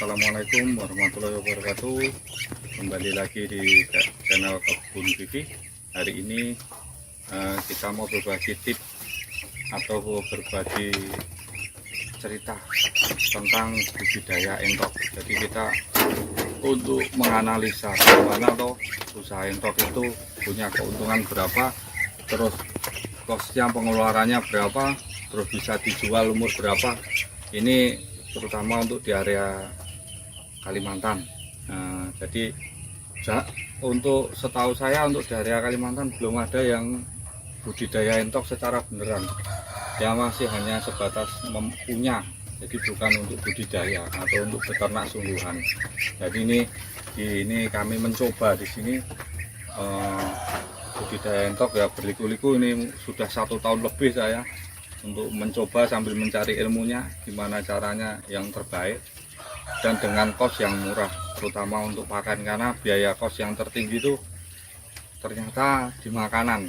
Assalamualaikum warahmatullahi wabarakatuh. Kembali lagi di channel Kebun Vivi. Hari ini kita mau berbagi tips atau berbagi cerita tentang budidaya entok. Jadi kita untuk menganalisa bagaimana toh usaha entok itu punya keuntungan berapa, terus kosnya pengeluarannya berapa, terus bisa dijual umur berapa. Ini terutama untuk di area Kalimantan. Jadi untuk setahu saya untuk di area Kalimantan belum ada yang budidaya entok secara beneran. Ya masih hanya sebatas mempunyai, jadi bukan untuk budidaya atau untuk beternak sungguhan. Jadi ini kami mencoba di sini budidaya entok ya berliku-liku. Ini sudah 1 tahun lebih saya untuk mencoba sambil mencari ilmunya gimana caranya yang terbaik dan dengan kos yang murah, terutama untuk pakan, karena biaya kos yang tertinggi itu ternyata di makanan.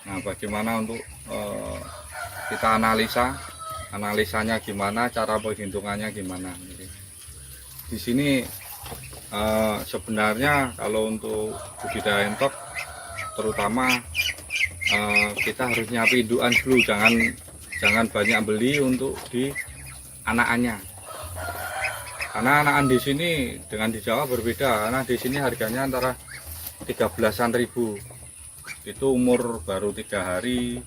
Nah, bagaimana untuk kita analisanya gimana, cara perhitungannya gimana. Di sini sebenarnya kalau untuk budidaya entok terutama kita harus nyiapin indukan dulu, jangan banyak beli untuk di anakannya, karena anakan di sini dengan di Jawa berbeda. Karena di sini harganya antara 13.000 itu umur baru 3 hari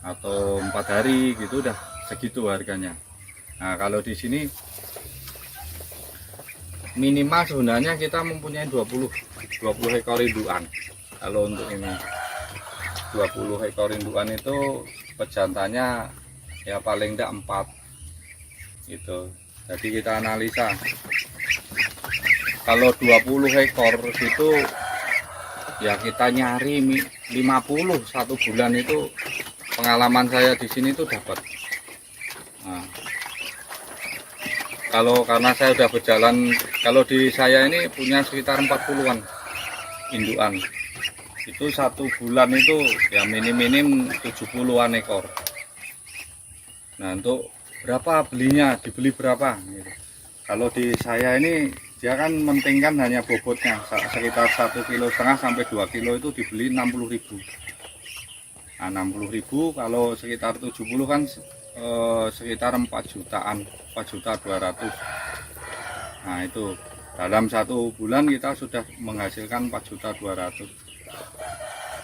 atau 4 hari gitu, udah segitu harganya. Nah, kalau di sini minimal sebenarnya kita mempunyai 20 ekor indukan. Kalau untuk ini 20 ekor indukan itu pejantannya ya paling tidak 4 gitu. Jadi kita analisa kalau 20 ekor itu ya kita nyari 50 1 bulan. Itu pengalaman saya di sini tuh dapat. Nah, karena saya udah berjalan, kalau di saya ini punya sekitar 40-an indukan. Itu 1 bulan itu ya minim 70-an ekor. Nah, untuk berapa belinya, dibeli berapa gitu. Kalau di saya ini dia kan mentingkan hanya bobotnya sekitar 1,5 kg sampai 2 kg itu dibeli 60.000. Nah, 60.000 kalau sekitar 70 kan sekitar 4 jutaan, 4.200.000. Nah, itu dalam 1 bulan kita sudah menghasilkan 4.200.000,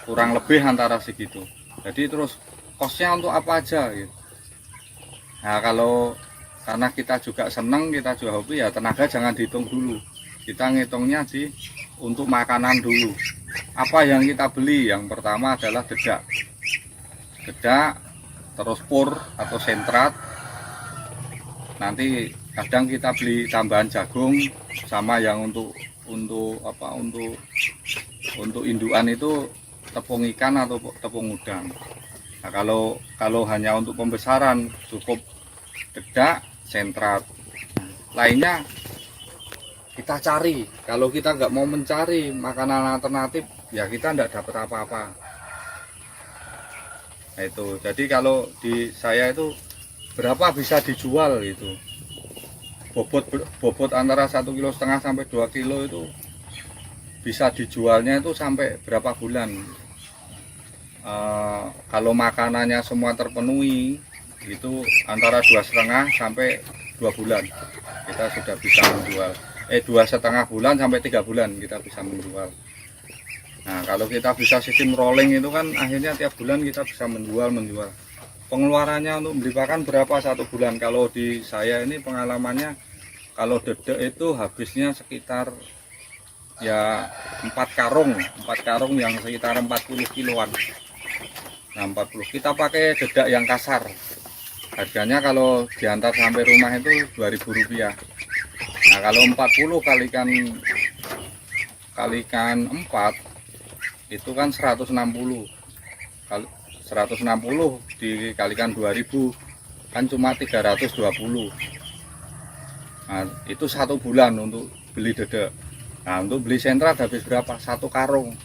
kurang lebih antara segitu. Jadi terus kosnya untuk apa aja gitu. Nah, karena kita juga senang, kita juga hobi, ya tenaga jangan dihitung dulu. Kita ngitungnya untuk makanan dulu. Apa yang kita beli? Yang pertama adalah dedak, terus pur atau sentrat. Nanti kadang kita beli tambahan jagung, sama yang untuk indukan itu tepung ikan atau tepung udang. Nah, kalau hanya untuk pembesaran cukup dedak, sentrat. Lainnya kita cari. Kalau kita nggak mau mencari makanan alternatif, ya kita nggak dapat apa-apa. Nah, itu. Jadi kalau di saya itu berapa bisa dijual itu. Bobot antara 1,5 kg sampai 2 kg itu bisa dijualnya itu sampai berapa bulan. Kalau makanannya semua terpenuhi itu antara 2,5 sampai 2 bulan kita sudah bisa menjual. 2,5 bulan sampai 3 bulan kita bisa menjual. Nah, kalau kita bisa sistem rolling itu kan akhirnya tiap bulan kita bisa menjual. Pengeluarannya untuk beli pakan berapa 1 bulan? Kalau di saya ini pengalamannya, kalau dedek itu habisnya sekitar ya 4 karung yang sekitar 40 kiloan. Nah, 40 kita pakai dedak yang kasar, harganya kalau diantar sampai rumah itu Rp2.000. Nah, kalau 40 kalikan 4 itu kan 160. Kalau 160 dikalikan 2.000 kan cuma 320. Nah, itu 1 bulan untuk beli dedek. Nah, untuk beli sentrat habis berapa? 1 karung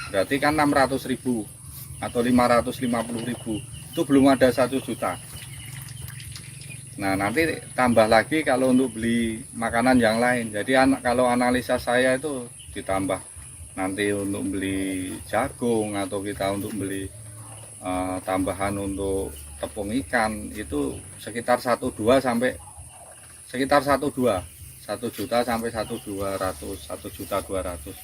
berarti kan 600.000 atau 550.000. Itu belum ada 1 juta. Nah, nanti tambah lagi kalau untuk beli makanan yang lain. Jadi kalau analisa saya itu ditambah nanti untuk beli jagung atau kita untuk beli tambahan untuk tepung ikan itu sekitar 1,2 sampai sekitar 1,2 1 juta sampai 1,200 1,200.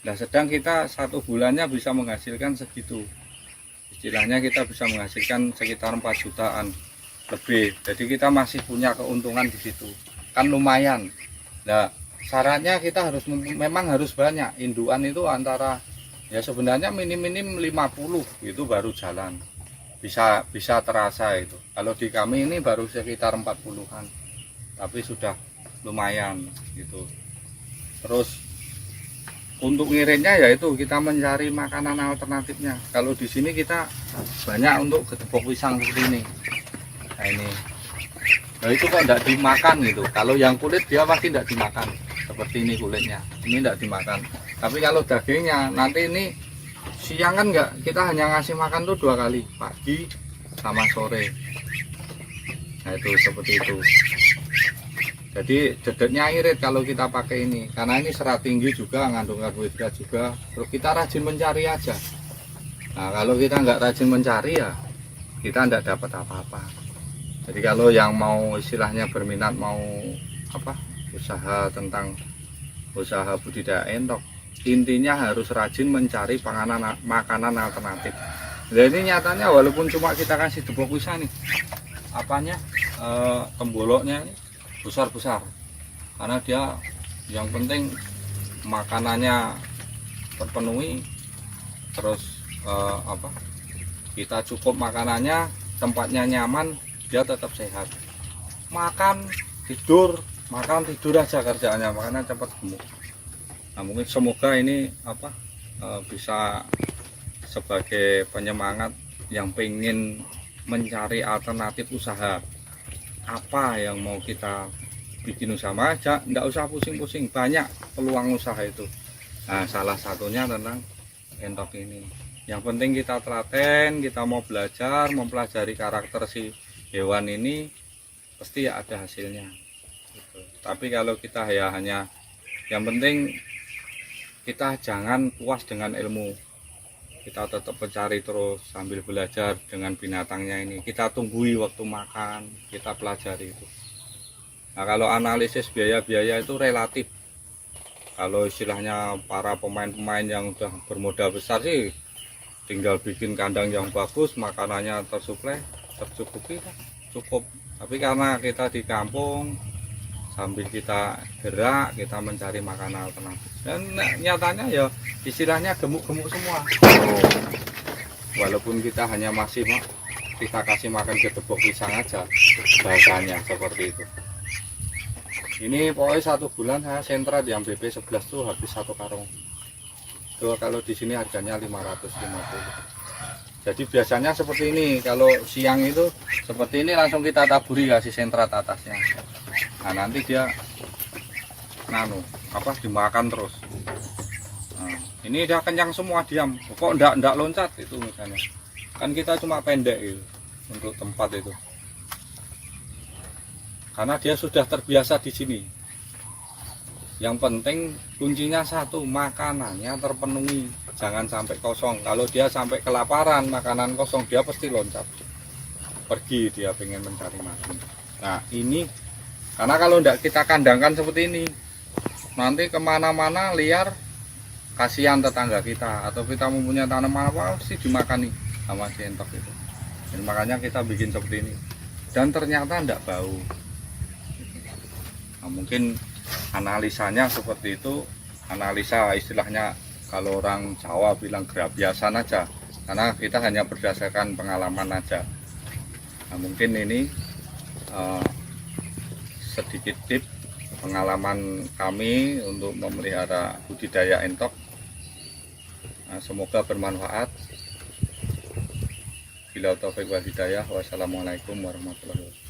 Nah, sedang kita 1 bulannya bisa menghasilkan segitu. Istilahnya kita bisa menghasilkan sekitar 4 jutaan lebih. Jadi kita masih punya keuntungan di situ. Kan lumayan. Nah, syaratnya kita memang harus banyak. Induan itu antara ya sebenarnya minim-minim 50 itu baru jalan. Bisa terasa itu. Kalau di kami ini baru sekitar 40-an. Tapi sudah lumayan gitu. Terus untuk ngirimnya yaitu kita mencari makanan alternatifnya. Kalau di sini kita banyak untuk gedebok pisang seperti ini. Nah ini, nah itu kok tidak dimakan gitu. Kalau yang kulit dia pasti tidak dimakan. Seperti ini kulitnya, ini tidak dimakan. Tapi kalau dagingnya nanti ini siang kan enggak, kita hanya ngasih makan tuh 2 kali, pagi sama sore. Nah itu seperti itu. Jadi dedetnya irit kalau kita pakai ini, karena ini serat tinggi juga, mengandung karbohidrat juga. Terus kita rajin mencari aja. Nah kalau kita nggak rajin mencari ya kita tidak dapat apa-apa. Jadi kalau yang mau istilahnya berminat mau usaha tentang usaha budidaya entok, intinya harus rajin mencari makanan alternatif. Jadi nyatanya walaupun cuma kita kasih debok pisang nih, temboloknya ini besar-besar, karena dia yang penting makanannya terpenuhi, terus kita cukup makanannya, tempatnya nyaman, dia tetap sehat. Makan tidur aja kerjaannya, makanya cepat gemuk. Nah mungkin semoga ini bisa sebagai penyemangat yang pengen mencari alternatif usaha. Apa yang mau kita bikin usaha aja, nggak usah pusing-pusing, banyak peluang usaha itu. Nah salah satunya tentang entok ini. Yang penting kita telaten, kita mau belajar, mempelajari karakter si hewan ini, pasti ya ada hasilnya gitu. Tapi kalau kita ya hanya, yang penting kita jangan puas dengan ilmu, kita tetap mencari terus sambil belajar dengan binatangnya ini. Kita tunggui waktu makan, kita pelajari itu. Nah kalau analisis biaya-biaya itu relatif. Kalau istilahnya para pemain-pemain yang udah bermodal besar sih tinggal bikin kandang yang bagus, makanannya tersuplai, tercukupi, cukup. Tapi karena kita di kampung sambil kita gerak, kita mencari makanan alternatif, dan nyatanya ya istilahnya gemuk-gemuk semua. Walaupun kita hanya masih kita kasih makan gedebok pisang aja, bahasanya seperti itu. Ini pokoknya 1 bulan saya sentra yang BP11 tuh habis 1 karung. Tuh, kalau di sini harganya 550. Jadi biasanya seperti ini, kalau siang itu seperti ini langsung kita taburi kasih sentrat atasnya. Nah nanti dia dimakan terus. Nah, ini dia kenyang semua, diam. Kok enggak loncat itu misalnya. Kan kita cuma pendek itu untuk tempat itu. Karena dia sudah terbiasa di sini. Yang penting kuncinya satu, makanannya terpenuhi, jangan sampai kosong. Kalau dia sampai kelaparan, makanan kosong, dia pasti loncat, pergi, dia pengen mencari makan. Nah ini, karena kalau tidak kita kandangkan seperti ini, nanti kemana-mana liar, kasihan tetangga kita, atau kita mempunyai tanaman apa, pasti dimakani sama si entok itu. Dan makanya kita bikin seperti ini, dan ternyata tidak bau. Nah, mungkin analisanya seperti itu, analisa istilahnya kalau orang Jawa bilang gerabiasan aja, karena kita hanya berdasarkan pengalaman aja. Nah mungkin ini sedikit tip pengalaman kami untuk memelihara budidaya entok. Nah, semoga bermanfaat. Bila taufiq wal hidayah, wassalamualaikum warahmatullahi wabarakatuh.